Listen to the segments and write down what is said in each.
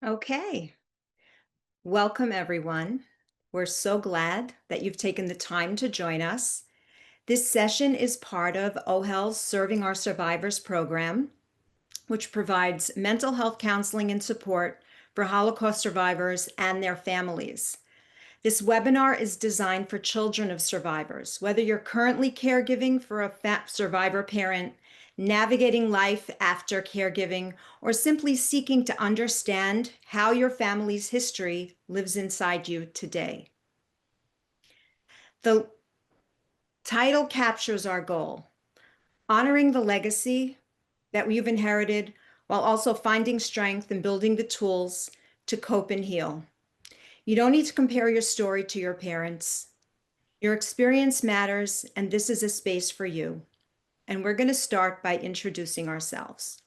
Okay, welcome everyone. We're so glad that you've taken the time to join us. This session is part of OHEL's Serving Our Survivors program, which provides mental health counseling and support for Holocaust survivors and their families. This webinar is designed for children of survivors, whether you're currently caregiving for a survivor parent, navigating life after caregiving, or simply seeking to understand how your family's history lives inside you today. The title captures our goal, honoring the legacy that we've inherited while also finding strength and building the tools to cope and heal. You don't need to compare your story to your parents'. Your experience matters, and this is a space for you. And we're going to start by introducing ourselves.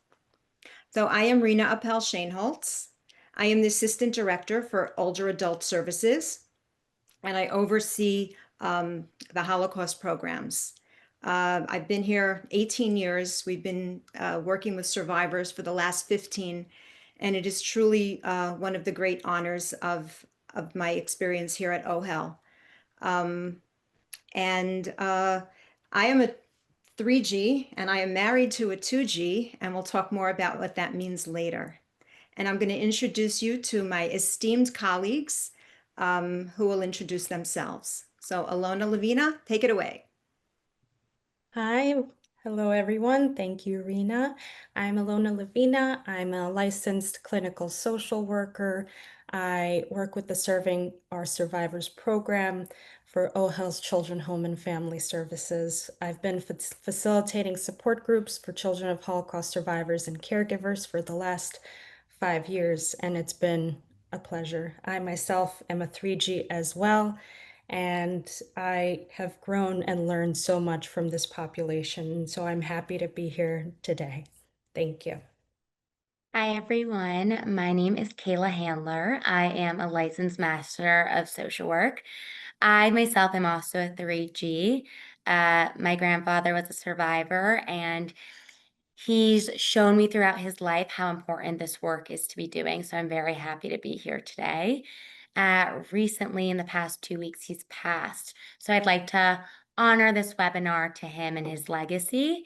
So I am Rena Appel-Shainholtz. I am the Assistant Director for Older Adult Services, and I oversee the Holocaust programs. I've been here 18 years. We've been working with survivors for the last 15, and it is truly one of the great honors of my experience here at OHEL. I am a 3G and I am married to a 2G, and we'll talk more about what that means later. And I'm going to introduce you to my esteemed colleagues who will introduce themselves. So Alona Lavina, take it away. Hi, hello everyone. Thank you, Rena. I'm Alona Lavina. I'm a licensed clinical social worker. I work with the Serving Our Survivors program for OHEL's Children Home and Family Services. I've been facilitating support groups for children of Holocaust survivors and caregivers for the last 5 years, and it's been a pleasure. I myself am a 3G as well, and I have grown and learned so much from this population. So I'm happy to be here today. Thank you. Hi, everyone. My name is Kayla Handler. I am a licensed master of social work. I myself am also a 3G. My grandfather was a survivor, and he's shown me throughout his life how important this work is to be doing. So I'm very happy to be here today. Recently, in the past 2 weeks, he's passed. So I'd like to honor this webinar to him and his legacy.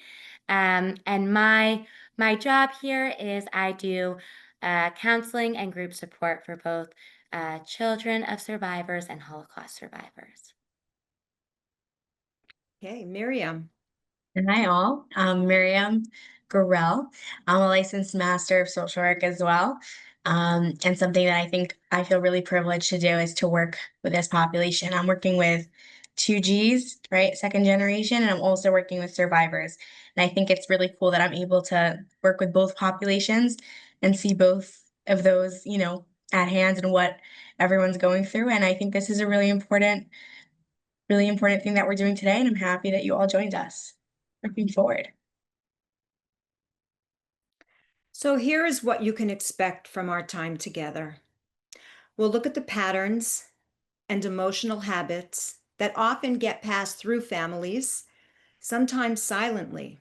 And my job here is I do counseling and group support for both children of survivors and Holocaust survivors. Okay, Miriam. And hi all, I'm Miriam Gorell. I'm a licensed master of social work as well. And something that I think I feel really privileged to do is to work with this population. I'm working with 2Gs, right? Second generation, and I'm also working with survivors. And I think it's really cool that I'm able to work with both populations and see both of those, at hand and what everyone's going through. And I think this is a really important thing that we're doing today. And I'm happy that you all joined us. Looking forward. So here is what you can expect from our time together. We'll look at the patterns and emotional habits that often get passed through families, sometimes silently.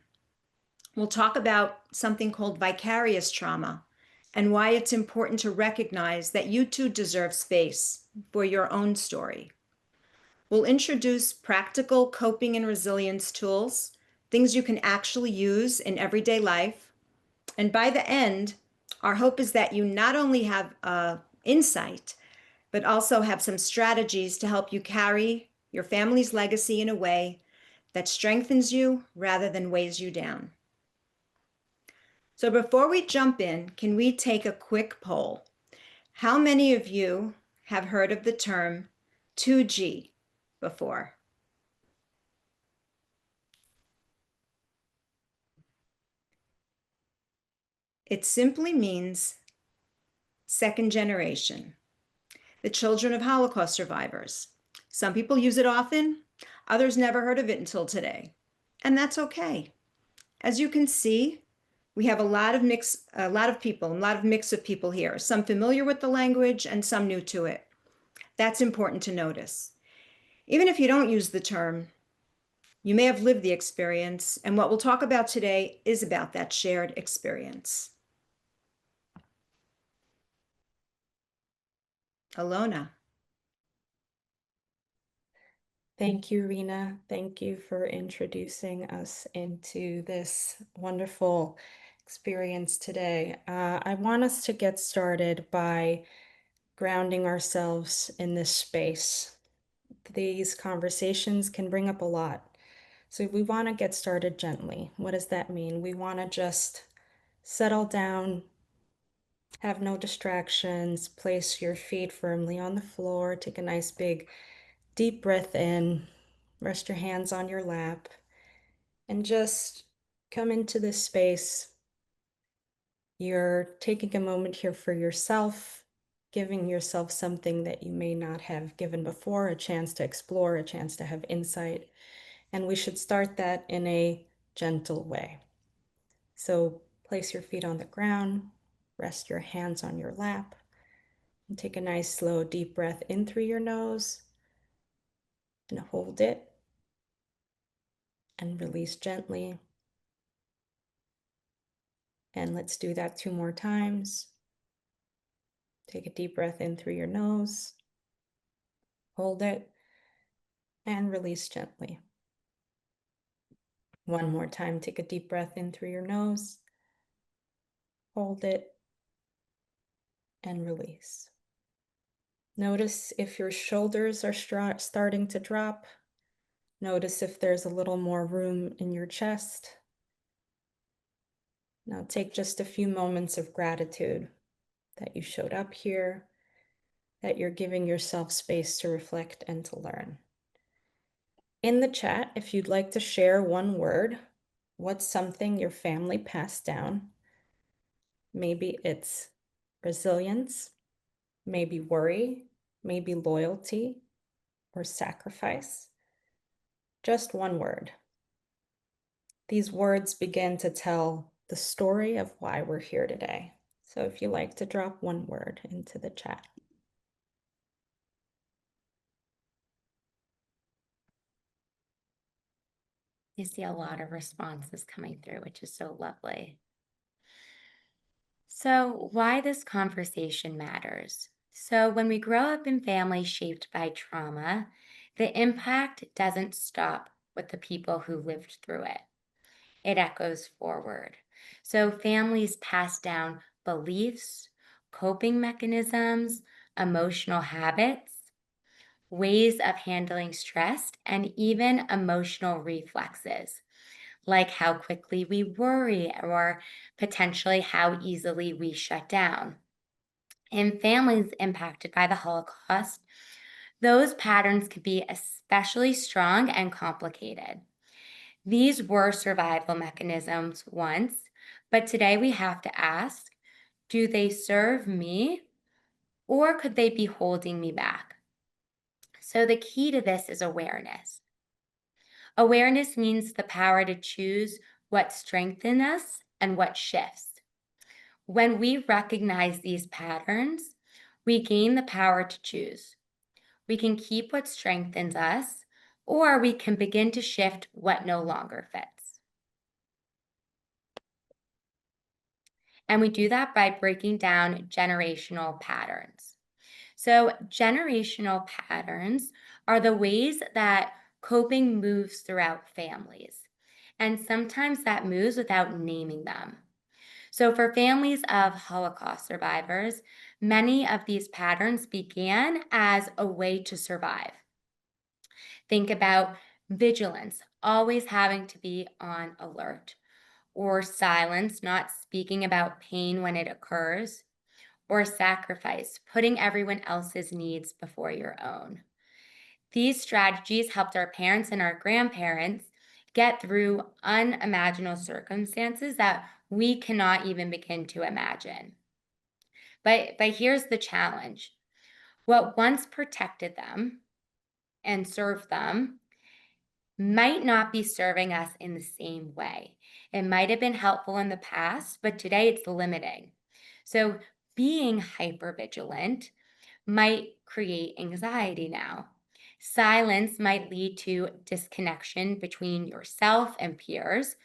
We'll talk about something called vicarious trauma and why it's important to recognize that you too deserve space for your own story. We'll introduce practical coping and resilience tools, things you can actually use in everyday life. And by the end, our hope is that you not only have insight, but also have some strategies to help you carry your family's legacy in a way that strengthens you rather than weighs you down. So before we jump in, can we take a quick poll? How many of you have heard of the term 2G before? It simply means second generation, the children of Holocaust survivors. Some people use it often, others never heard of it until today, and that's okay. As you can see, we have a lot of mix of people here, some familiar with the language and some new to it. That's important to notice. Even if you don't use the term, you may have lived the experience, and what we'll talk about today is about that shared experience. Alona. Thank you, Rena. Thank you for introducing us into this wonderful experience today. I want us to get started by grounding ourselves in this space. These conversations can bring up a lot. So we want to get started gently. What does that mean? We want to just settle down, have no distractions, place your feet firmly on the floor, take a nice big deep breath in, rest your hands on your lap, and just come into this space. You're taking a moment here for yourself, giving yourself something that you may not have given before, a chance to explore, a chance to have insight. And we should start that in a gentle way. So place your feet on the ground, rest your hands on your lap, and take a nice, slow, deep breath in through your nose and hold it and release gently. And let's do that 2 more times. Take a deep breath in through your nose, hold it, and release gently. 1 more time, take a deep breath in through your nose, hold it, and release. Notice if your shoulders are starting to drop. Notice if there's a little more room in your chest. Now take just a few moments of gratitude that you showed up here, that you're giving yourself space to reflect and to learn. In the chat, if you'd like to share one word, what's something your family passed down? Maybe it's resilience, maybe worry, maybe loyalty or sacrifice. Just one word. These words begin to tell the story of why we're here today. So if you like to drop one word into the chat. You see a lot of responses coming through, which is so lovely. So, why this conversation matters. So, when we grow up in families shaped by trauma, the impact doesn't stop with the people who lived through it, it echoes forward. So, families pass down beliefs, coping mechanisms, emotional habits, ways of handling stress, and even emotional reflexes, like how quickly we worry or potentially how easily we shut down. In families impacted by the Holocaust, those patterns can be especially strong and complicated. These were survival mechanisms once, but today we have to ask, do they serve me or could they be holding me back? So the key to this is awareness. Awareness means the power to choose what strengthens us and what shifts. When we recognize these patterns, we gain the power to choose. We can keep what strengthens us, or we can begin to shift what no longer fits. And we do that by breaking down generational patterns. So, generational patterns are the ways that coping moves throughout families. And sometimes that moves without naming them. So, for families of Holocaust survivors, many of these patterns began as a way to survive. Think about vigilance, always having to be on alert, or silence, not speaking about pain when it occurs, or sacrifice, putting everyone else's needs before your own. These strategies helped our parents and our grandparents get through unimaginable circumstances that we cannot even begin to imagine. But here's the challenge. What once protected them and served them might not be serving us in the same way. It might have been helpful in the past, but today it's limiting. So being hypervigilant might create anxiety now. Silence might lead to disconnection between yourself and peers,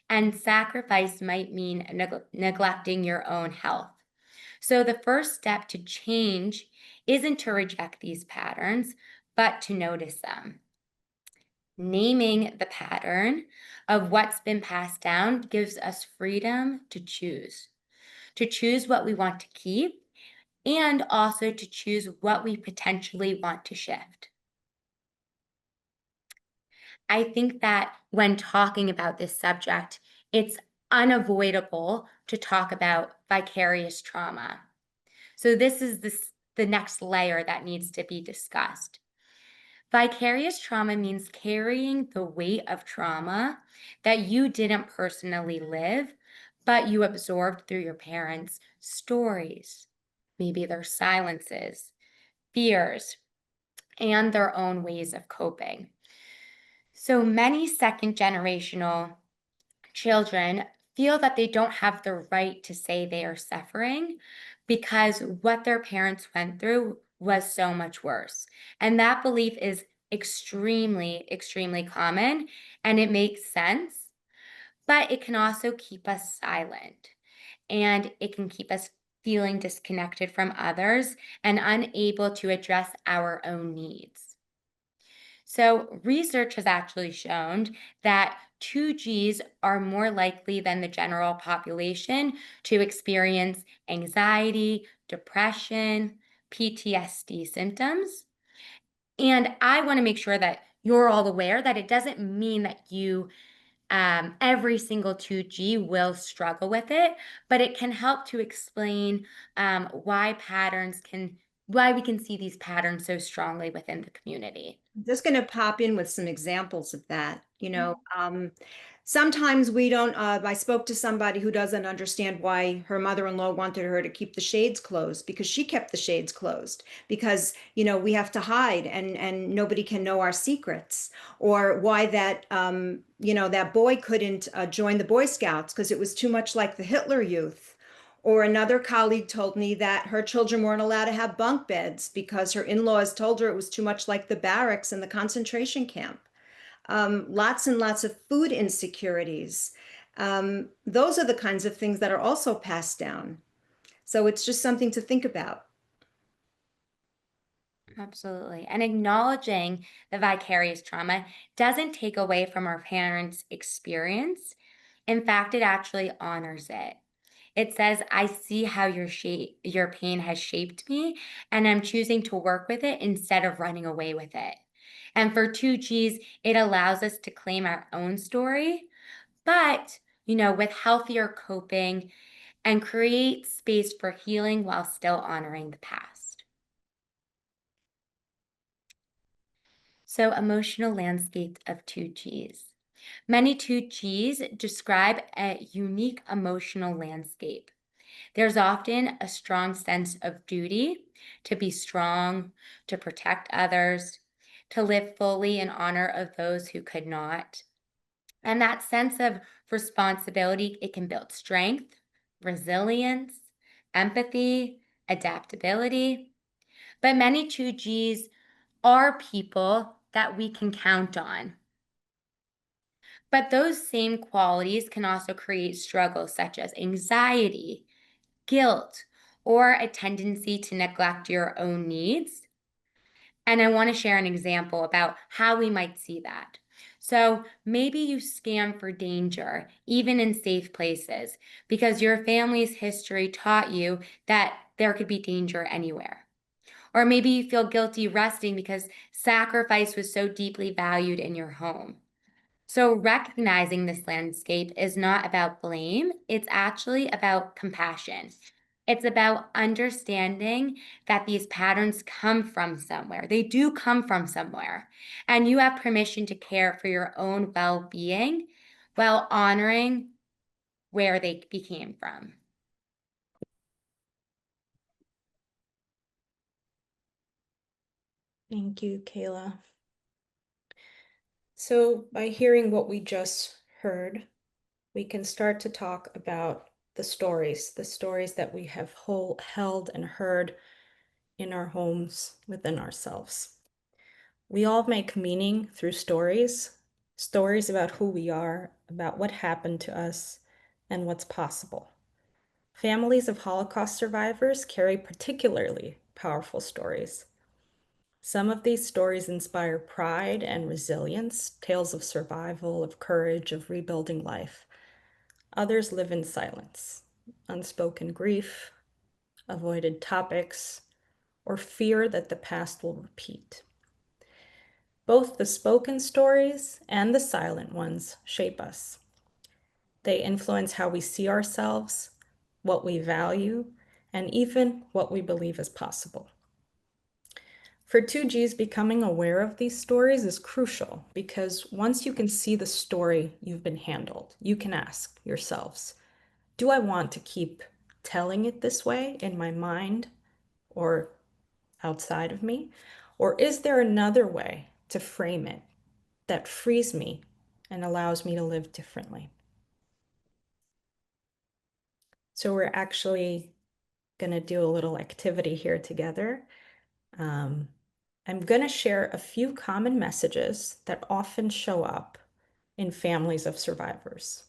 and sacrifice might mean neglecting your own health. So the first step to change isn't to reject these patterns, but to notice them. Naming the pattern of what's been passed down gives us freedom to choose what we want to keep, and also to choose what we potentially want to shift. I think that when talking about this subject, it's unavoidable to talk about vicarious trauma. So the next layer that needs to be discussed. Vicarious trauma means carrying the weight of trauma that you didn't personally live, but you absorbed through your parents' stories, maybe their silences, fears, and their own ways of coping. So many second generational children feel that they don't have the right to say they are suffering because what their parents went through was so much worse. And that belief is extremely, extremely common, and it makes sense, but it can also keep us silent, and it can keep us feeling disconnected from others and unable to address our own needs. So, research has actually shown that 2Gs are more likely than the general population to experience anxiety, depression, PTSD symptoms. And I want to make sure that you're all aware that it doesn't mean that every single 2G will struggle with it, but it can help to explain why we can see these patterns so strongly within the community. I'm just going to pop in with some examples of that. Sometimes we don't. I spoke to somebody who doesn't understand why her mother-in-law wanted her to keep the shades closed because she kept the shades closed because we have to hide and nobody can know our secrets, or why that boy couldn't join the Boy Scouts because it was too much like the Hitler Youth. Or another colleague told me that her children weren't allowed to have bunk beds because her in-laws told her it was too much like the barracks in the concentration camp. Lots and lots of food insecurities. Those are the kinds of things that are also passed down. So it's just something to think about. Absolutely. And acknowledging the vicarious trauma doesn't take away from our parents' experience. In fact, it actually honors it. It says, I see how your pain has shaped me, and I'm choosing to work with it instead of running away with it. And for 2Gs, it allows us to claim our own story, but, with healthier coping and create space for healing while still honoring the past. So, emotional landscape of 2Gs. Many 2Gs describe a unique emotional landscape. There's often a strong sense of duty to be strong, to protect others, to live fully in honor of those who could not. And that sense of responsibility, it can build strength, resilience, empathy, adaptability. But many 2Gs are people that we can count on. But those same qualities can also create struggles such as anxiety, guilt, or a tendency to neglect your own needs. And I want to share an example about how we might see that. So maybe you scan for danger, even in safe places, because your family's history taught you that there could be danger anywhere. Or maybe you feel guilty resting because sacrifice was so deeply valued in your home. So, recognizing this landscape is not about blame, it's actually about compassion. It's about understanding that these patterns come from somewhere. They do come from somewhere. And you have permission to care for your own well being while honoring where they became from. Thank you, Kayla. So by hearing what we just heard, we can start to talk about the stories that we have held and heard in our homes within ourselves. We all make meaning through stories about who we are, about what happened to us, and what's possible. Families of Holocaust survivors carry particularly powerful stories. Some of these stories inspire pride and resilience, tales of survival, of courage, of rebuilding life. Others live in silence, unspoken grief, avoided topics, or fear that the past will repeat. Both the spoken stories and the silent ones shape us. They influence how we see ourselves, what we value, and even what we believe is possible. For 2Gs, becoming aware of these stories is crucial because once you can see the story you've been handled, you can ask yourselves, do I want to keep telling it this way in my mind or outside of me? Or is there another way to frame it that frees me and allows me to live differently? So we're actually going to do a little activity here together. I'm going to share a few common messages that often show up in families of survivors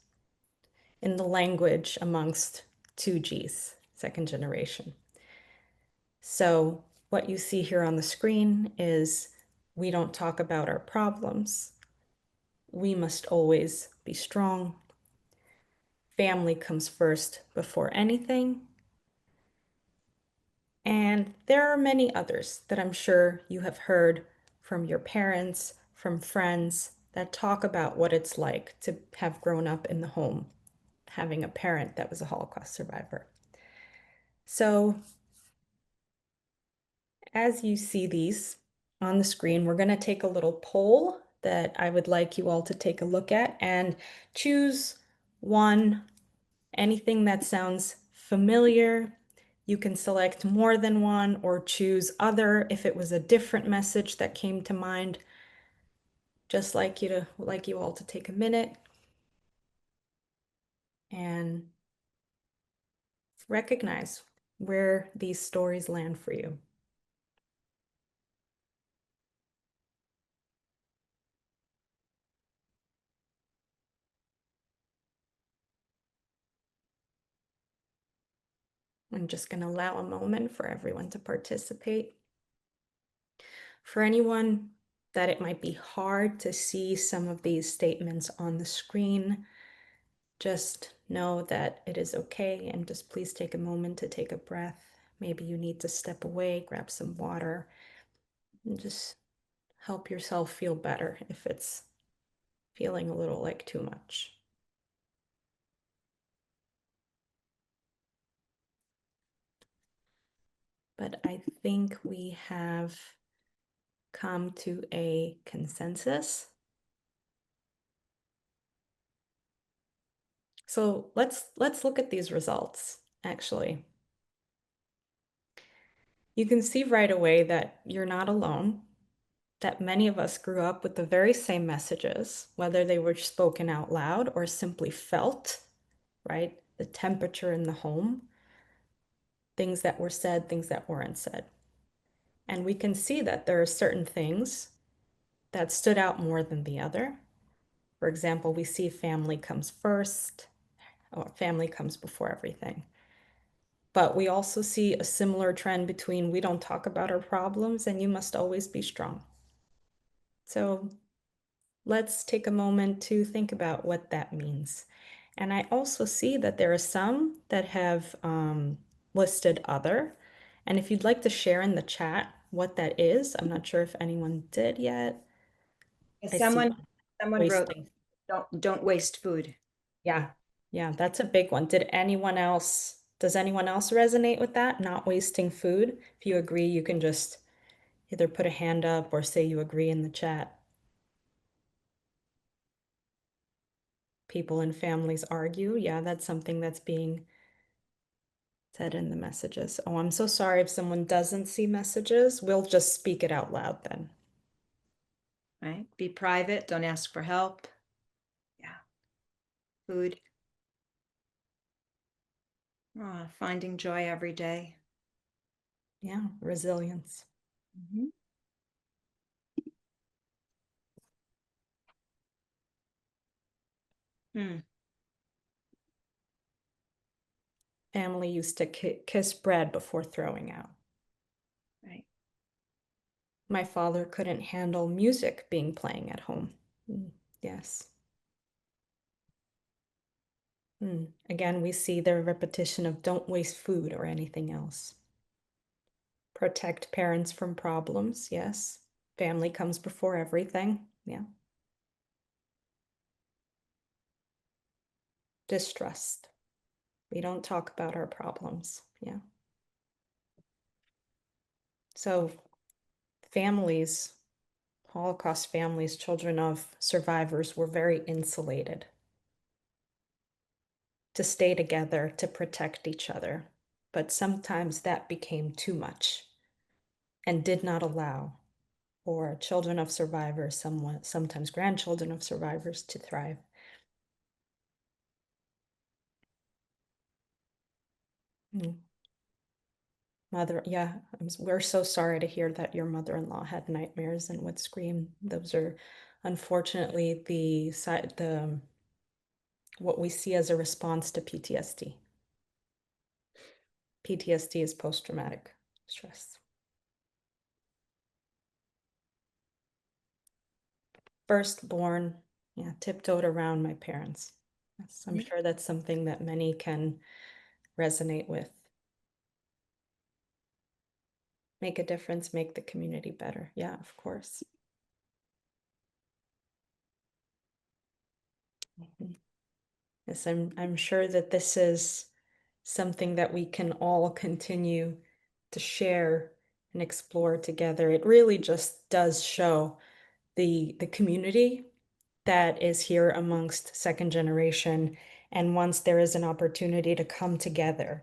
in the language amongst 2Gs, second generation. So what you see here on the screen is we don't talk about our problems. We must always be strong. Family comes first before anything. And there are many others that I'm sure you have heard from your parents, from friends that talk about what it's like to have grown up in the home, having a parent that was a Holocaust survivor. So as you see these on the screen, we're going to take a little poll that I would like you all to take a look at and choose one, anything that sounds familiar. You can select more than one or choose other if it was a different message that came to mind. Just like you all to take a minute and recognize where these stories land for you. I'm just going to allow a moment for everyone to participate. For anyone that it might be hard to see some of these statements on the screen, just know that it is okay and just please take a moment to take a breath. Maybe you need to step away, grab some water, and just help yourself feel better if it's feeling a little like too much. But I think we have come to a consensus. So let's look at these results, actually. You can see right away that you're not alone, that many of us grew up with the very same messages, whether they were spoken out loud or simply felt, right? The temperature in the home, things that were said, things that weren't said. And we can see that there are certain things that stood out more than the other. For example, we see family comes first, or family comes before everything. But we also see a similar trend between we don't talk about our problems and you must always be strong. So let's take a moment to think about what that means. And I also see that there are some that have listed other. And if you'd like to share in the chat what that is, I'm not sure if anyone did yet. I see Someone wrote, wasting. don't waste food. Yeah, yeah, that's a big one. Does anyone else resonate with that? Not wasting food? If you agree, you can just either put a hand up or say you agree in the chat. People and families argue. Yeah, that's something that's being said in the messages. Oh, I'm so sorry if someone doesn't see messages. We'll just speak it out loud then. Right? Be private, don't ask for help. Yeah. Food. Finding joy every day. Yeah, resilience. Mhm. Hmm. Family used to kiss bread before throwing out. Right. My father couldn't handle music being playing at home. Yes. Again, we see the repetition of don't waste food or anything else. Protect parents from problems. Yes. Family comes before everything. Yeah. Distrust. We don't talk about our problems. Yeah. So families, Holocaust families, children of survivors were very insulated to stay together, to protect each other. But sometimes that became too much and did not allow for children of survivors, sometimes grandchildren of survivors, to thrive. Yeah, we're so sorry to hear that your mother-in-law had nightmares and would scream. Those are unfortunately the what we see as a response to PTSD. PTSD is post-traumatic stress. Firstborn, yeah, tiptoed around my parents. Yes, I'm sure that's something that many can resonate with. Make a difference, make the community better. Yeah, of course. Yes, I'm sure that this is something that we can all continue to share and explore together. It really just does show the community that is here amongst second generation. And once there is an opportunity to come together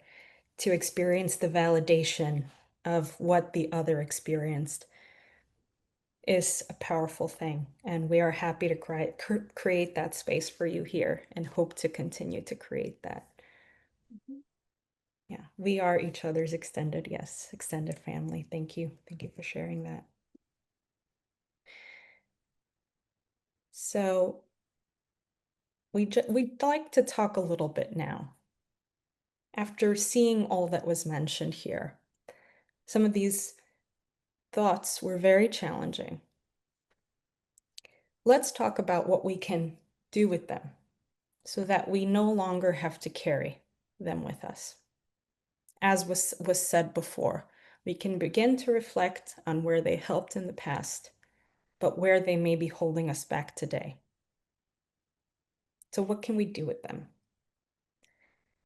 to experience the validation of what the other experienced is a powerful thing. And we are happy to create that space for you here and hope to continue to create that. Yeah, we are each other's extended family. Thank you. Thank you for sharing that. So we'd like to talk a little bit now. After seeing all that was mentioned here, some of these thoughts were very challenging. Let's talk about what we can do with them so that we no longer have to carry them with us. As was said before, we can begin to reflect on where they helped in the past, but where they may be holding us back today. So what can we do with them?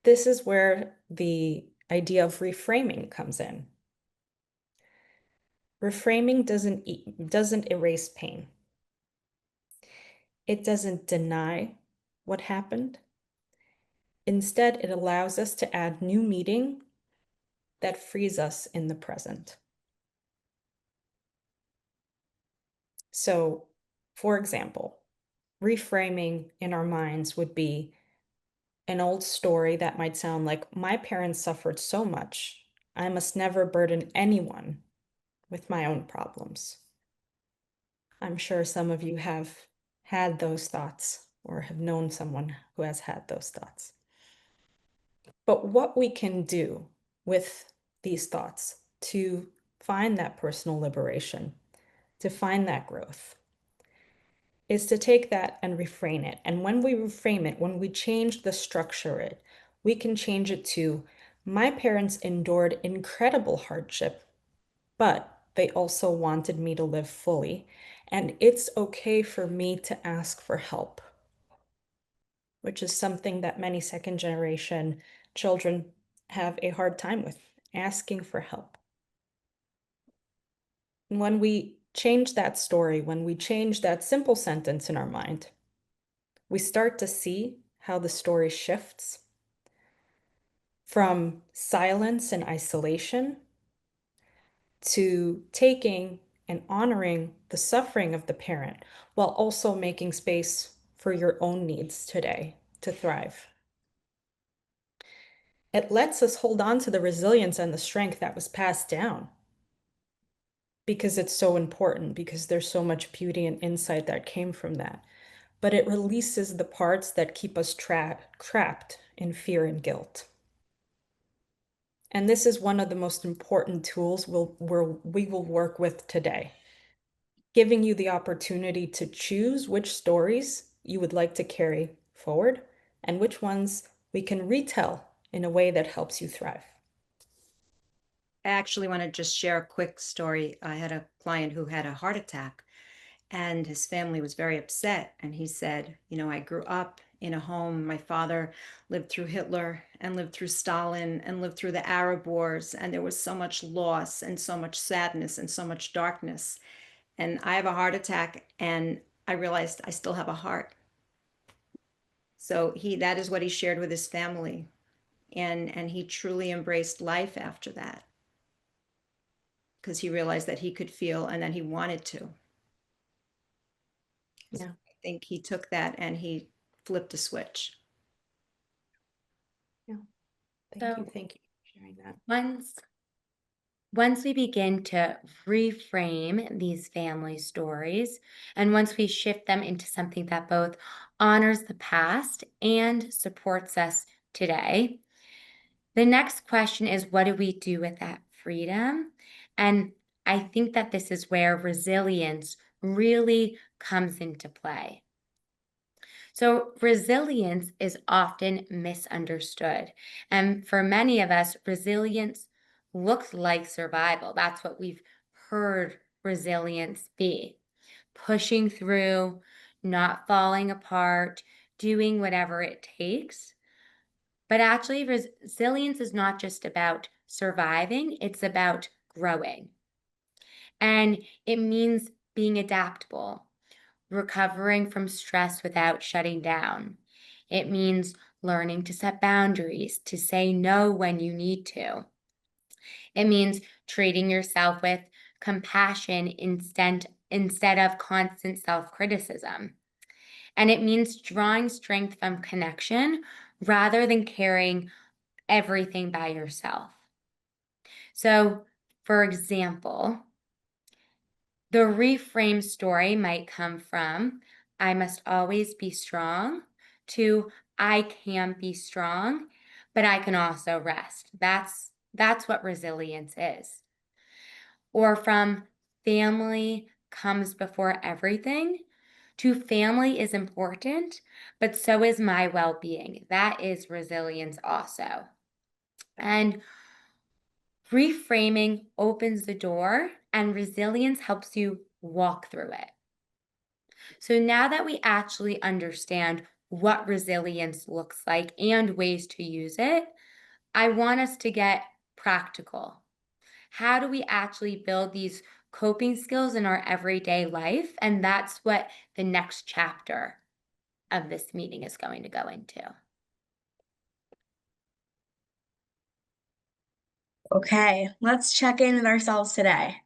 This is where the idea of reframing comes in. Reframing doesn't erase pain. It doesn't deny what happened. Instead, it allows us to add new meaning that frees us in the present. So, for example, reframing in our minds would be an old story that might sound like, my parents suffered so much, I must never burden anyone with my own problems. I'm sure some of you have had those thoughts or have known someone who has had those thoughts. But what we can do with these thoughts to find that personal liberation, to find that growth, is to take that and reframe it. And when we reframe it, when we change the structure it, we can change it to, my parents endured incredible hardship, but they also wanted me to live fully. And it's okay for me to ask for help, which is something that many second generation children have a hard time with, asking for help. And when we change that story, when we change that simple sentence in our mind, we start to see how the story shifts from silence and isolation to taking and honoring the suffering of the parent while also making space for your own needs today to thrive. It lets us hold on to the resilience and the strength that was passed down because it's so important, because there's so much beauty and insight that came from that. But it releases the parts that keep us trapped in fear and guilt. And this is one of the most important tools we will work with today, giving you the opportunity to choose which stories you would like to carry forward and which ones we can retell in a way that helps you thrive. I actually want to just share a quick story. I had a client who had a heart attack, and his family was very upset. And he said, I grew up in a home. My father lived through Hitler and lived through Stalin and lived through the Arab wars. And there was so much loss and so much sadness and so much darkness. And I have a heart attack, and I realized I still have a heart. So that is what he shared with his family. And he truly embraced life after that, because he realized that he could feel and then he wanted to. Yeah. I think he took that and he flipped a switch. Yeah. Thank So you. Thank you for sharing that. Once we begin to reframe these family stories, and once we shift them into something that both honors the past and supports us today, the next question is, what do we do with that freedom? And I think that this is where resilience really comes into play. So, resilience is often misunderstood. And for many of us, resilience looks like survival. That's what we've heard resilience be: pushing through, not falling apart, doing whatever it takes. But actually, resilience is not just about surviving, it's about growing. And it means being adaptable, recovering from stress without shutting down. It means learning to set boundaries, to say no when you need to. It means treating yourself with compassion instead of constant self criticism. And it means drawing strength from connection rather than carrying everything by yourself. So, for example, the reframe story might come from "I must always be strong" to "I can be strong, but I can also rest." That's what resilience is. Or from "family comes before everything" to "family is important, but so is my well-being." That is resilience also. And reframing opens the door, and resilience helps you walk through it. So now that we actually understand what resilience looks like and ways to use it, I want us to get practical. How do we actually build these coping skills in our everyday life? And that's what the next chapter of this meeting is going to go into. Okay, let's check in with ourselves today.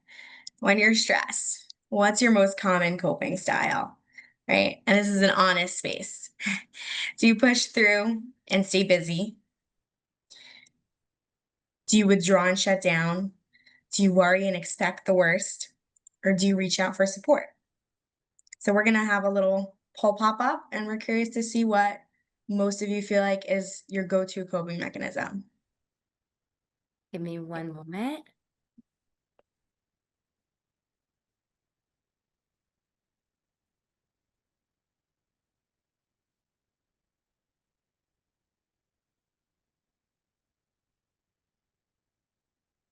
When you're stressed, what's your most common coping style? Right? And this is an honest space. Do you push through and stay busy? Do you withdraw and shut down? Do you worry and expect the worst? Or do you reach out for support? So we're gonna have a little poll pop up, and we're curious to see what most of you feel like is your go-to coping mechanism. Give me one moment.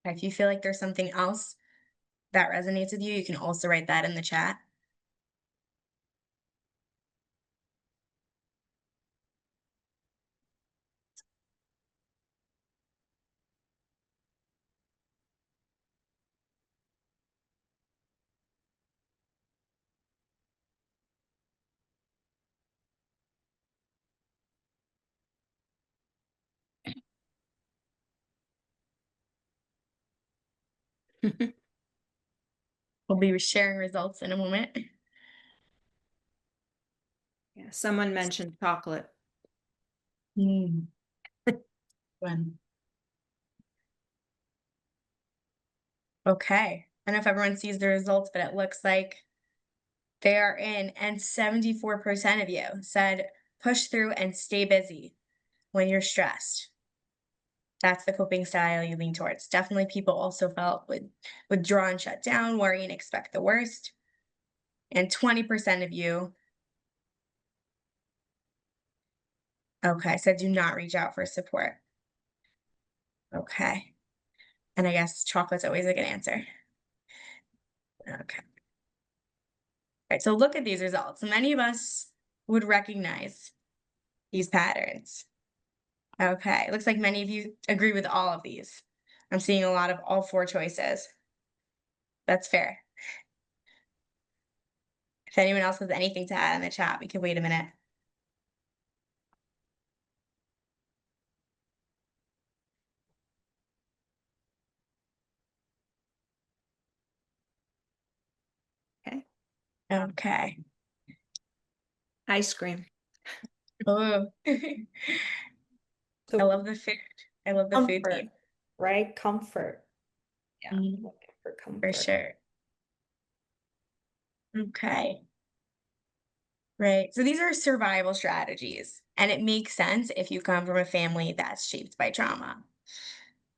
If you feel like there's something else that resonates with you, you can also write that in the chat. We'll be sharing results in a moment. Yeah, someone mentioned chocolate. Mm. When? Okay. I don't know if everyone sees the results, but it looks like they are in, and 74% of you said push through and stay busy when you're stressed. That's the coping style you lean towards. Definitely people also felt would withdraw and shut down, worry and expect the worst. And 20% of you, okay, said do not reach out for support. Okay. And I guess chocolate's always a good answer. Okay. Right, so look at these results. Many of us would recognize these patterns. Okay, it looks like many of you agree with all of these. I'm seeing a lot of all four choices. That's fair. If anyone else has anything to add in the chat, we can wait a minute. Okay. Okay. Ice cream. Oh, I So love the food. I love the food comfort, theme. right? Comfort. Yeah. Mhm, Looking for for comfort. sure. Okay. Right. So these are survival strategies, and it makes sense if you come from a family that's shaped by trauma.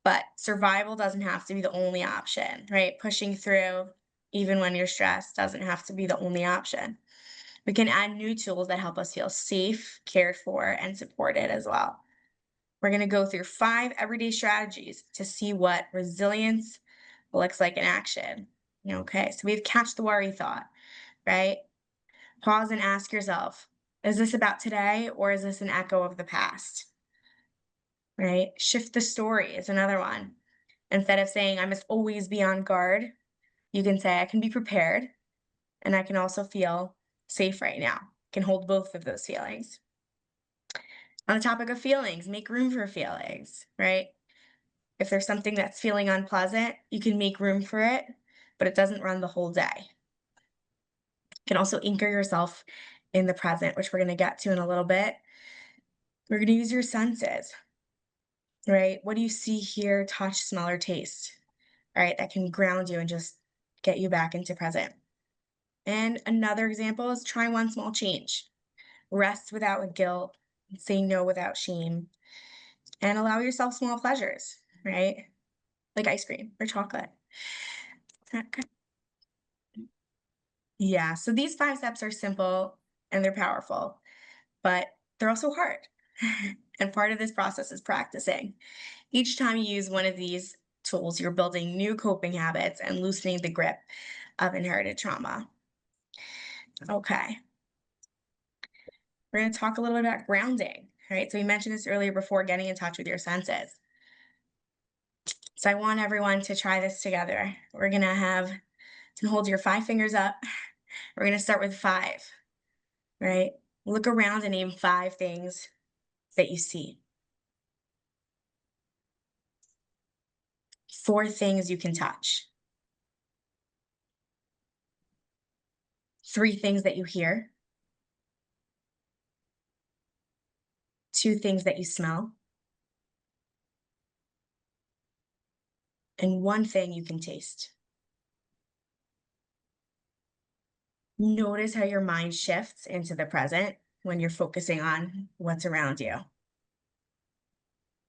But survival doesn't have to be the only option, right? Pushing through, even when you're stressed, doesn't have to be the only option. We can add new tools that help us feel safe, cared for, and supported as well. We're going to go through 5 everyday strategies to see what resilience looks like in action. Okay, so we have catch the worry thought, right? Pause and ask yourself, is this about today or is this an echo of the past? Right? Shift the story is another one. Instead of saying, I must always be on guard, you can say, I can be prepared and I can also feel safe right now. Can hold both of those feelings. On the topic of feelings, make room for feelings, right? If there's something that's feeling unpleasant, you can make room for it, but it doesn't run the whole day. You can also anchor yourself in the present, which we're going to get to in a little bit. We're going to use your senses, right? What do you see, hear, touch, smell, or taste, right? That can ground you and just get you back into present. And another example is try one small change. Rest without guilt, say no without shame, and allow yourself small pleasures, right? Like ice cream or chocolate. Okay. Yeah, so these 5 steps are simple and they're powerful, but they're also hard. And part of this process is practicing. Each time you use one of these tools, you're building new coping habits and loosening the grip of inherited trauma. Okay. We're going to talk a little bit about grounding, right? So we mentioned this earlier before getting in touch with your senses. So I want everyone to try this together. We're going to have to hold your 5 fingers up. We're going to start with 5, right? Look around and name 5 things that you see. 4 things you can touch. 3 things that you hear. 2 things that you smell. And 1 thing you can taste. Notice how your mind shifts into the present when you're focusing on what's around you.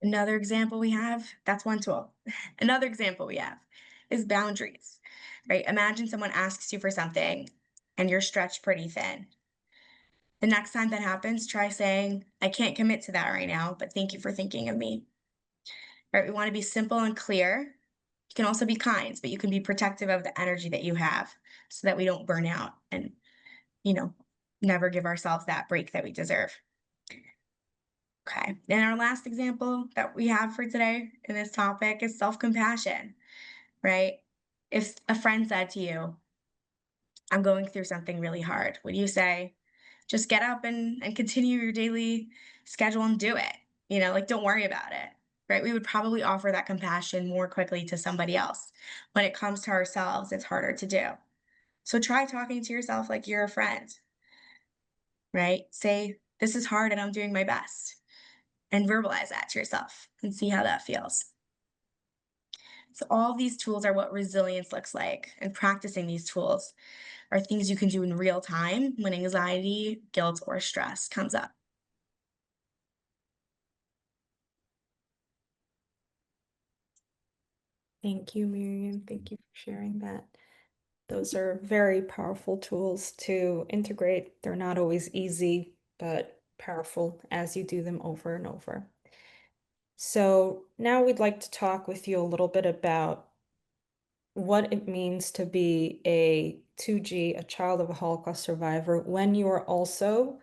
Another example we have, that's one tool. Another example we have is boundaries, right? Imagine someone asks you for something and you're stretched pretty thin. The next time that happens, try saying, I can't commit to that right now, but thank you for thinking of me. Right? We want to be simple and clear. You can also be kind, but you can be protective of the energy that you have so that we don't burn out and, never give ourselves that break that we deserve. Okay. And our last example that we have for today in this topic is self-compassion, right? If a friend said to you, I'm going through something really hard, would you say, just get up and continue your daily schedule and do it? Like don't worry about it, right? We would probably offer that compassion more quickly to somebody else. When it comes to ourselves, it's harder to do. So try talking to yourself like you're a friend, right? Say, this is hard and I'm doing my best. And verbalize that to yourself and see how that feels. So all these tools are what resilience looks like. And practicing these tools are things you can do in real time when anxiety, guilt, or stress comes up. Thank you, Miriam. Thank you for sharing that. Those are very powerful tools to integrate. They're not always easy, but powerful as you do them over and over. So now we'd like to talk with you a little bit about what it means to be a 2G, a child of a Holocaust survivor, when you are also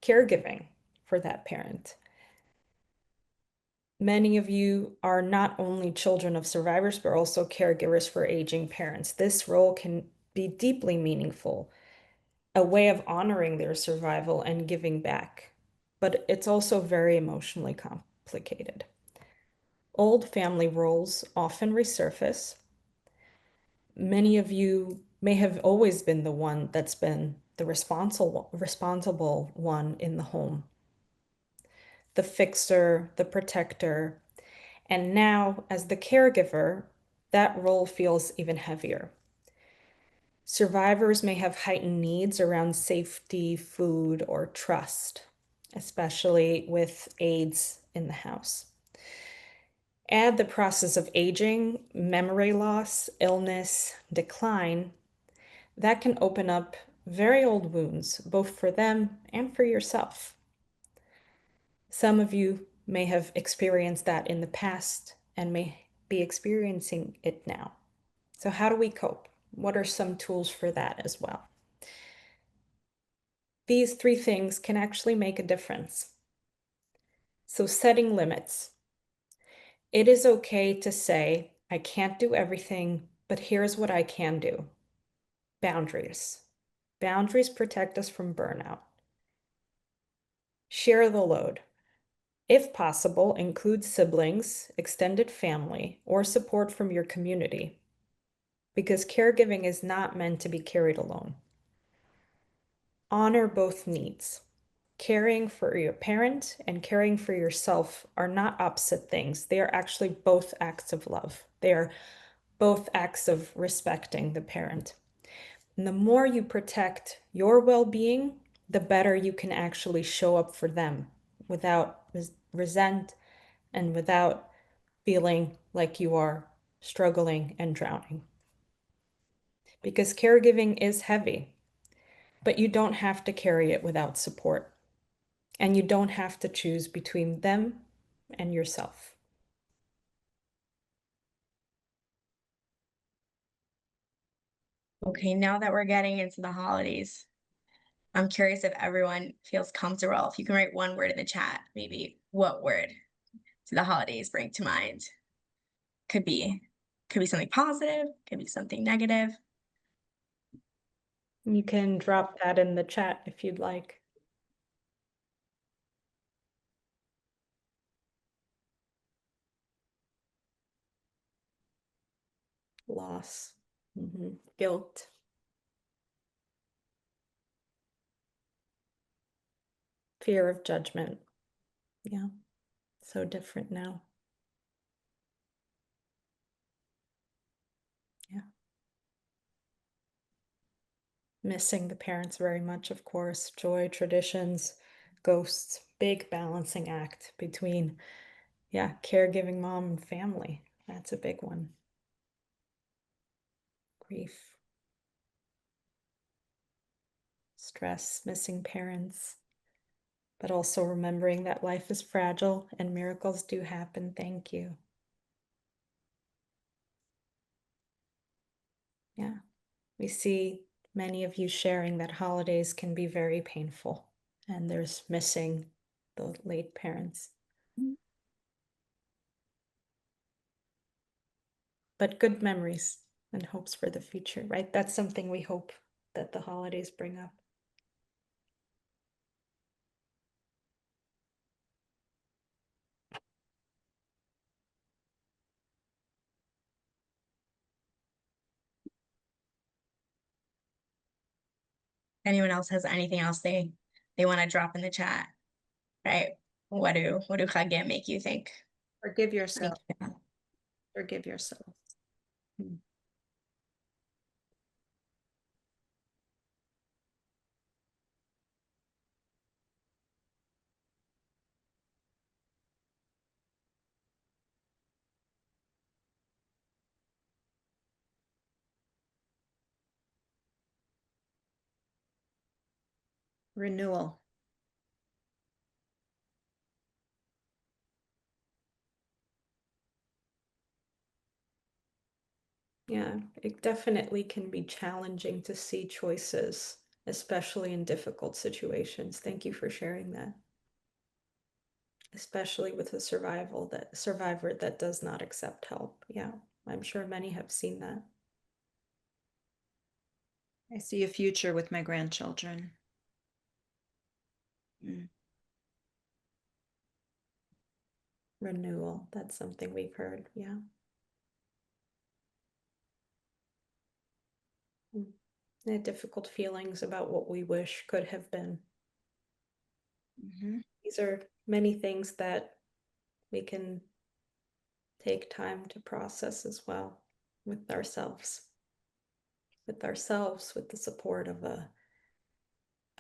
caregiving for that parent. Many of you are not only children of survivors, but also caregivers for aging parents. This role can be deeply meaningful, a way of honoring their survival and giving back, but it's also very emotionally complicated. Old family roles often resurface. Many of you may have always been the one that's been the responsible one in the home, the fixer, the protector, and now as the caregiver, that role feels even heavier. Survivors may have heightened needs around safety, food, or trust, especially with aides in the house. Add the process of aging, memory loss, illness, decline, that can open up very old wounds, both for them and for yourself. Some of you may have experienced that in the past and may be experiencing it now. So, how do we cope? What are some tools for that as well? These three things can actually make a difference. So, setting limits. It is okay to say, I can't do everything, but here's what I can do. Boundaries. Boundaries protect us from burnout. Share the load. If possible, include siblings, extended family, or support from your community, because caregiving is not meant to be carried alone. Honor both needs. Caring for your parent and caring for yourself are not opposite things. They are actually both acts of love. They are both acts of respecting the parent. And the more you protect your well-being, the better you can actually show up for them without resent and without feeling like you are struggling and drowning. Because caregiving is heavy, but you don't have to carry it without support. And you don't have to choose between them and yourself. Okay, now that we're getting into the holidays, I'm curious if everyone feels comfortable. If you can write one word in the chat, maybe what word do the holidays bring to mind? Could be something positive, could be something negative. You can drop that in the chat if you'd like. Loss, guilt, fear of judgment. Yeah, so different now. Yeah. Missing the parents very much, of course. Joy, traditions, ghosts, big balancing act between, yeah, caregiving mom and family. That's a big one. Grief, stress, missing parents, but also remembering that life is fragile and miracles do happen. Thank you. Yeah, we see many of you sharing that holidays can be very painful and there's missing the late parents. But good memories and hopes for the future, right? That's something we hope that the holidays bring up. Anyone else has anything else they want to drop in the chat, right? What do Chagim make you think? Forgive yourself. Forgive yourself. Renewal. Yeah, it definitely can be challenging to see choices, especially in difficult situations. Thank you for sharing that. Especially with a survivor that does not accept help. Yeah, I'm sure many have seen that. I see a future with my grandchildren. Mm. Renewal, that's something we've heard. Yeah. Difficult feelings about what we wish could have been. Mhm. These are many things that we can take time to process as well with ourselves. With ourselves, with the support of a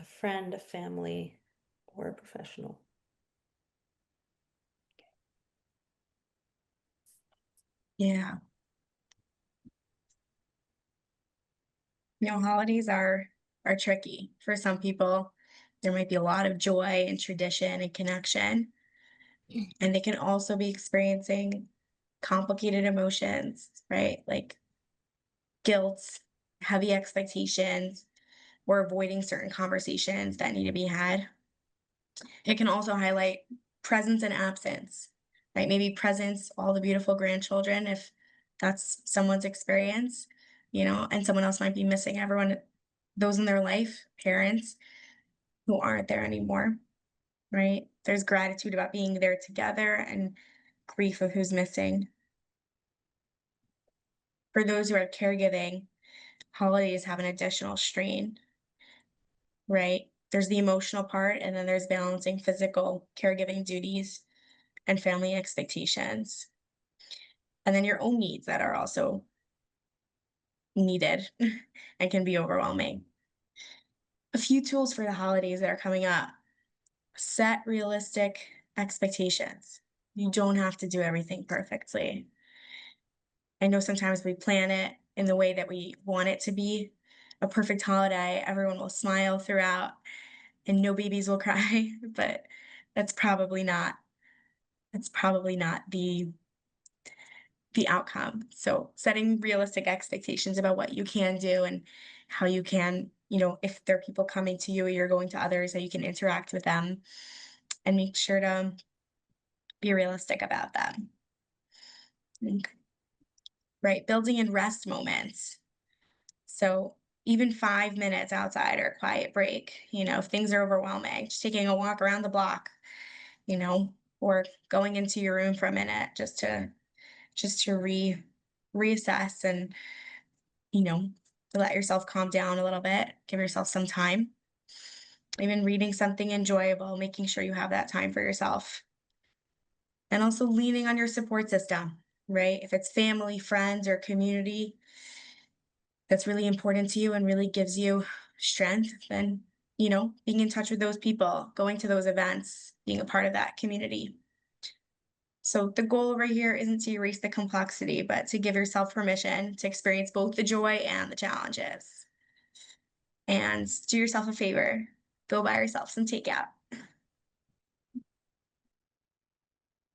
friend, a family, or a professional. Yeah. Holidays are tricky for some people. There might be a lot of joy and tradition and connection, and they can also be experiencing complicated emotions, right? Like guilt, heavy expectations, or avoiding certain conversations that need to be had. It can also highlight presence and absence, right? Maybe presence, all the beautiful grandchildren, if that's someone's experience, and someone else might be missing everyone, those in their life, parents who aren't there anymore, right? There's gratitude about being there together and grief of who's missing. For those who are caregiving, holidays have an additional strain, right? There's the emotional part, and then there's balancing physical caregiving duties and family expectations. And then your own needs that are also needed and can be overwhelming. A few tools for the holidays that are coming up: set realistic expectations. You don't have to do everything perfectly. I know sometimes we plan it in the way that we want it to be a perfect holiday. Everyone will smile throughout and no babies will cry, but that's probably not that's probably not the outcome. So setting realistic expectations about what you can do and how you can, if there are people coming to you or you're going to others, that you can interact with them and make sure to be realistic about them. Okay. Right. Building in rest moments. So even 5 minutes outside or a quiet break, if things are overwhelming, just taking a walk around the block, you know, or going into your room for a minute just to reassess and you know, to let yourself calm down a little bit, give yourself some time. Even reading something enjoyable, making sure you have that time for yourself. And also leaning on your support system, right? If it's family, friends, or community that's really important to you and really gives you strength, then, being in touch with those people, going to those events, being a part of that community. So the goal right here isn't to erase the complexity, but to give yourself permission to experience both the joy and the challenges. And do yourself a favor, go buy yourself some takeout.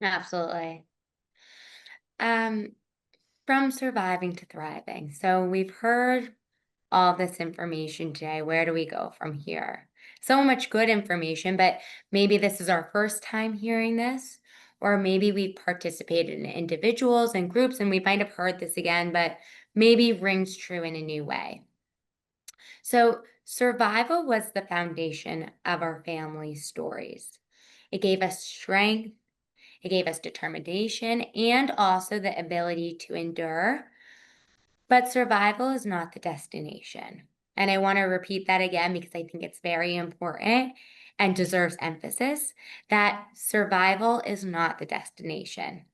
Absolutely. Um, from surviving to thriving. So we've heard all this information today. Where do we go from here? So much good information, but maybe this is our first time hearing this, or maybe we participated in individuals and groups and we might have heard this again, but maybe rings true in a new way. So, survival was the foundation of our family stories. It gave us strength, it gave us determination, and also the ability to endure. But survival is not the destination. And I want to repeat that again because I think it's very important and deserves emphasis that survival is not the destination.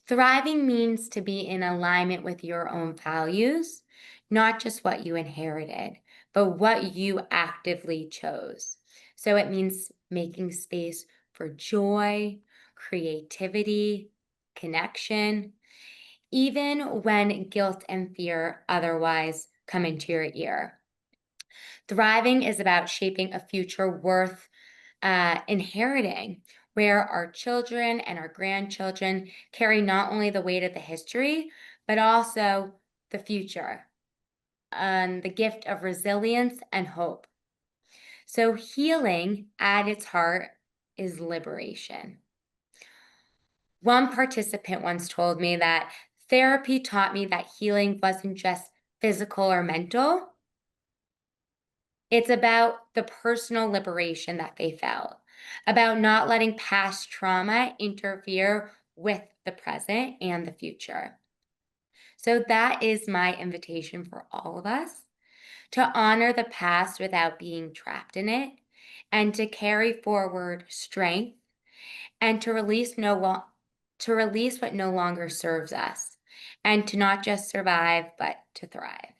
Thriving means to be in alignment with your own values, not just what you inherited, but what you actively chose. So it means making space for joy, creativity, connection, even when guilt and fear otherwise come into your ear. Thriving is about shaping a future worth inheriting, where our children and our grandchildren carry not only the weight of the history, but also the future and the gift of resilience and hope. So, healing at its heart is liberation. One participant once told me that therapy taught me that healing wasn't just physical or mental, it's about the personal liberation that they felt, about not letting past trauma interfere with the present and the future. So, that is my invitation for all of us to honor the past without being trapped in it, and to carry forward strength, and to release what no longer serves us, and to not just survive but to thrive.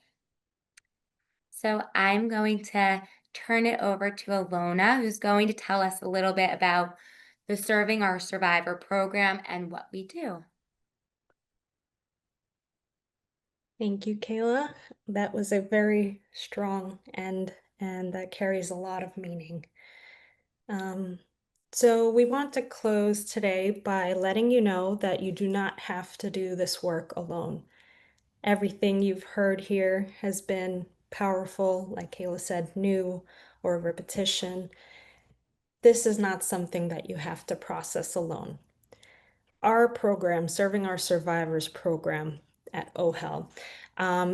So I'm going to turn it over to Alona, who's going to tell us a little bit about the Serving Our Survivor program and what we do. Thank you, Kayla. That was a very strong end, and that carries a lot of meaning. So we want to close today by letting you know that you do not have to do this work alone. Everything you've heard here has been powerful, like Kayla said, new or repetition. This is not something that you have to process alone. Our program, Serving Our Survivors program at OHEL,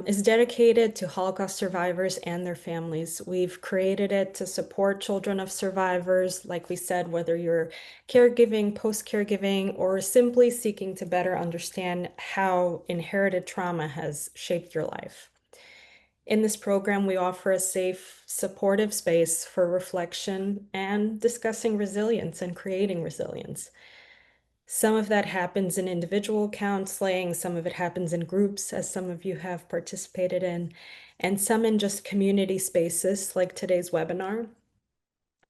is dedicated to Holocaust survivors and their families. We've created it to support children of survivors, like we said, whether you're caregiving, post-caregiving, or simply seeking to better understand how inherited trauma has shaped your life. In this program, we offer a safe, supportive space for reflection and discussing resilience and creating resilience. Some of that happens in individual counseling, some of it happens in groups, as some of you have participated in, and some in just community spaces like today's webinar.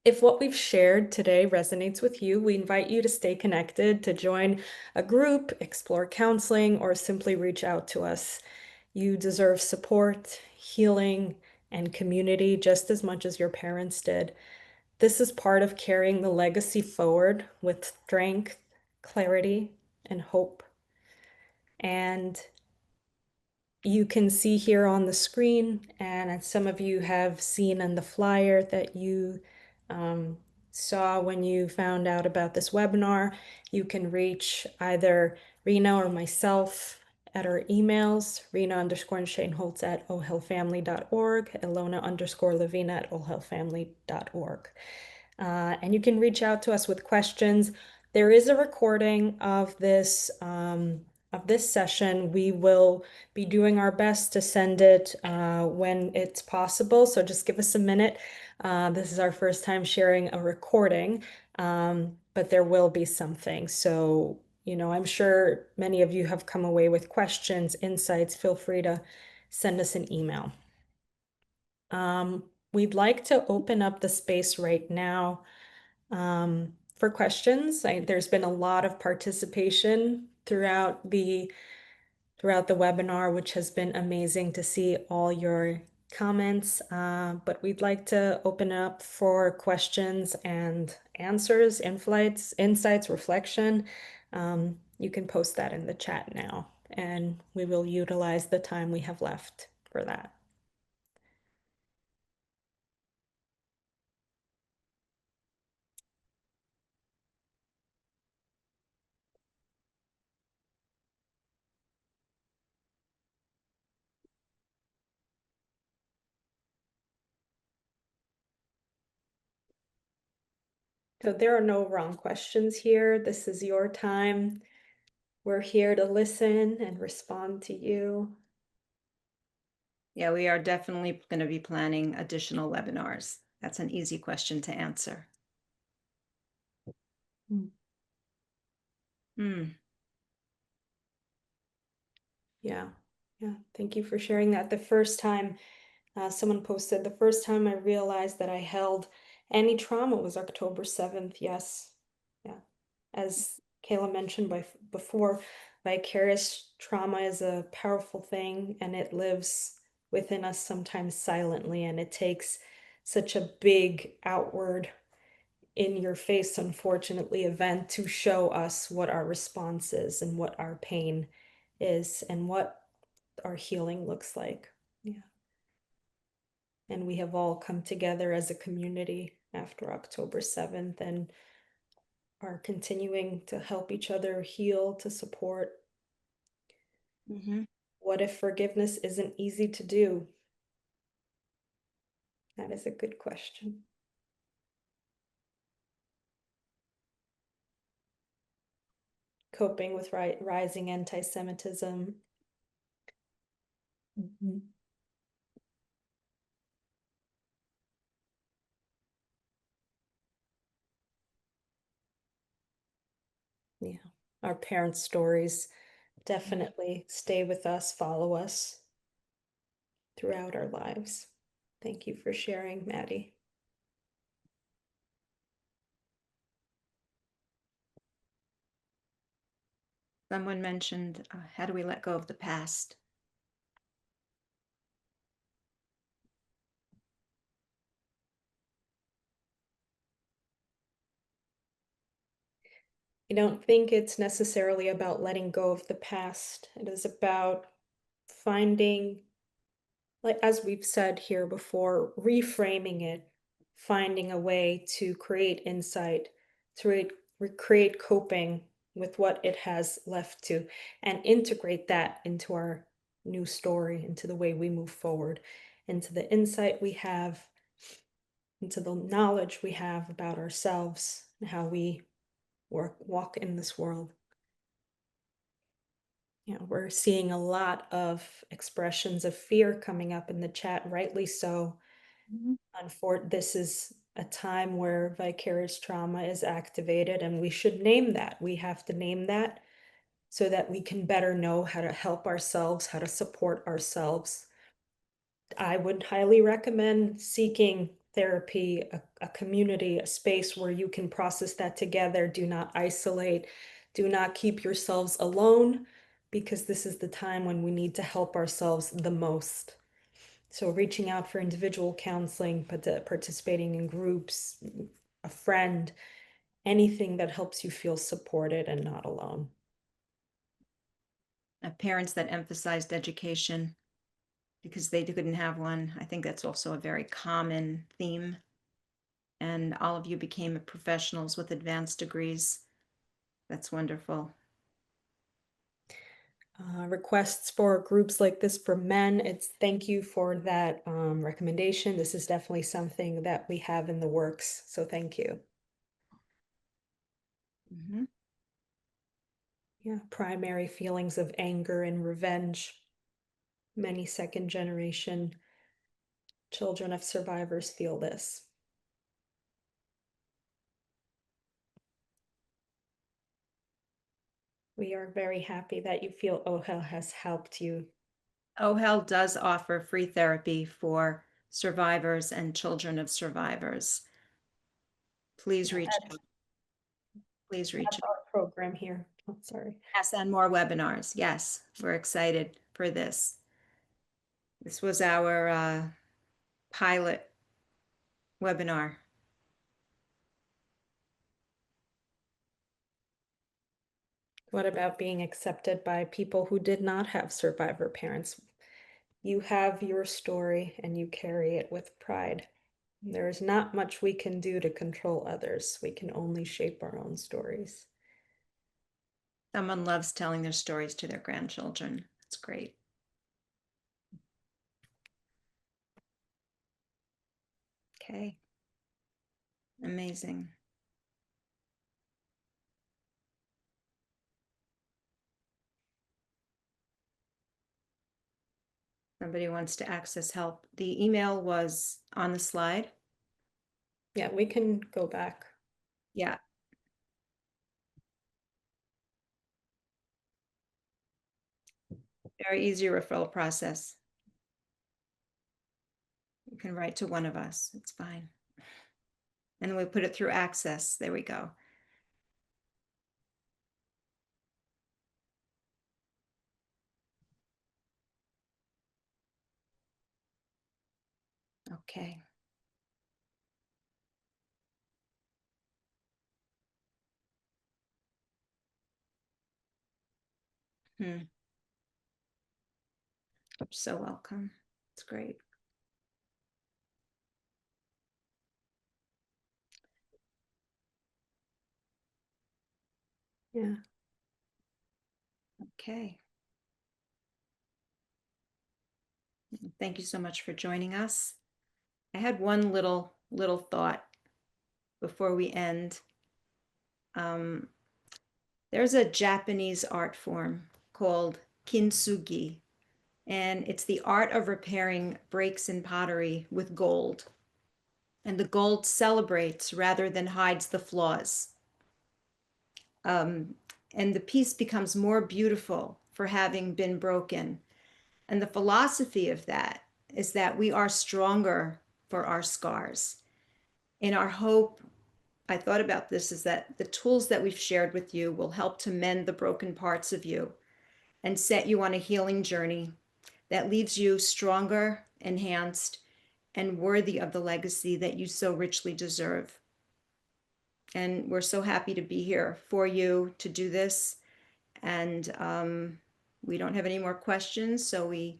If what we've shared today resonates with you, we invite you to stay connected, to join a group, explore counseling, or simply reach out to us. You deserve support, healing, and community just as much as your parents did. This is part of carrying the legacy forward with strength, clarity, and hope. And you can see here on the screen, and as some of you have seen on the flyer that you saw when you found out about this webinar, you can reach either Rena or myself at our emails, Rena_Shaneholtz@ohelfamily.org, Ilona_Levina at ohelfamily.org. And you can reach out to us with questions. There is a recording of this session. We will be doing our best to send it when it's possible. So just give us a minute. This is our first time sharing a recording, but there will be something. So, I'm sure many of you have come away with questions, insights. Feel free to send us an email. We'd like to open up the space right now for questions. There's been a lot of participation throughout the webinar, which has been amazing to see all your comments. But we'd like to open up for questions and answers, insights, reflection. You can post that in the chat now, and we will utilize the time we have left for that. So there are no wrong questions here. This is your time. We're here to listen and respond to you. Yeah, we are definitely going to be planning additional webinars. That's an easy question to answer. Yeah. Thank you for sharing that. The first time someone posted, the first time I realized that I held any trauma was October 7th. Yes. Yeah. As Kayla mentioned before, vicarious trauma is a powerful thing, and it lives within us, sometimes silently, and it takes such a big outward, in your face, unfortunately, event to show us what our response is and what our pain is and what our healing looks like. Yeah. And we have all come together as a community after October 7th and are continuing to help each other heal, to support. Mhm. What if forgiveness isn't easy to do? That is a good question. Coping with rising anti-Semitism. Mhm. Yeah, our parents' stories definitely stay with us, follow us throughout our lives. Thank you for sharing, Maddie. Someone mentioned, how do we let go of the past? I don't think it's necessarily about letting go of the past. It is about finding, like as we've said here before, reframing it, finding a way to create insight, to recreate coping with what it has left to, and integrate that into our new story, into the way we move forward, into the insight we have, into the knowledge we have about ourselves and how we walk in this world. You know, we're seeing a lot of expressions of fear coming up in the chat, rightly so. Mhm. This is a time where vicarious trauma is activated, and we should name that. We have to name that so that we can better know how to help ourselves, how to support ourselves. I would highly recommend seeking therapy, a community, a space where you can process that together. Do not isolate, do not keep yourselves alone, because this is the time when we need to help ourselves the most. So reaching out for individual counseling, but participating in groups, a friend, anything that helps you feel supported and not alone. Parents that emphasized education because they couldn't have one. I think that's also a very common theme. And all of you became professionals with advanced degrees. That's wonderful. Requests for groups like this for men. It's thank you for that recommendation. This is definitely something that we have in the works. So thank you. Mhm. Yeah, primary feelings of anger and revenge. Many second generation children of survivors feel this. We are very happy that you feel OHEL has helped you. OHEL does offer free therapy for survivors and children of survivors. Please reach out. Please reach That's out. our program here. Oh, sorry. Yes, and more webinars. Yes, we're excited for this. This was our pilot webinar. What about being accepted by people who did not have survivor parents? You have your story and you carry it with pride. There is not much we can do to control others. We can only shape our own stories. Someone loves telling their stories to their grandchildren. That's great. Okay. Amazing. Somebody wants to access help. The email was on the slide. Yeah, we can go back. Yeah. Very easy referral process. You can write to one of us. It's fine. And then we put it through Access. There we go. Okay. You're so welcome. It's great. Yeah. Okay. Thank you so much for joining us. I had one little thought before we end. There's a Japanese art form called kintsugi, and it's the art of repairing breaks in pottery with gold. And the gold celebrates rather than hides the flaws. And the piece becomes more beautiful for having been broken. And the philosophy of that is that we are stronger for our scars. In our hope, I thought about this, is that the tools that we've shared with you will help to mend the broken parts of you and set you on a healing journey that leaves you stronger, enhanced, and worthy of the legacy that you so richly deserve. And we're so happy to be here for you to do this. And we don't have any more questions, so we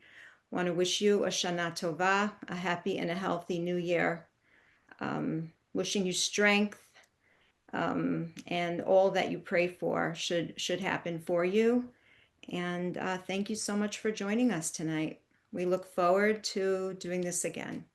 want to wish you a Shana Tova, a happy and a healthy new year. Wishing you strength, and all that you pray for should happen for you. And thank you so much for joining us tonight. We look forward to doing this again.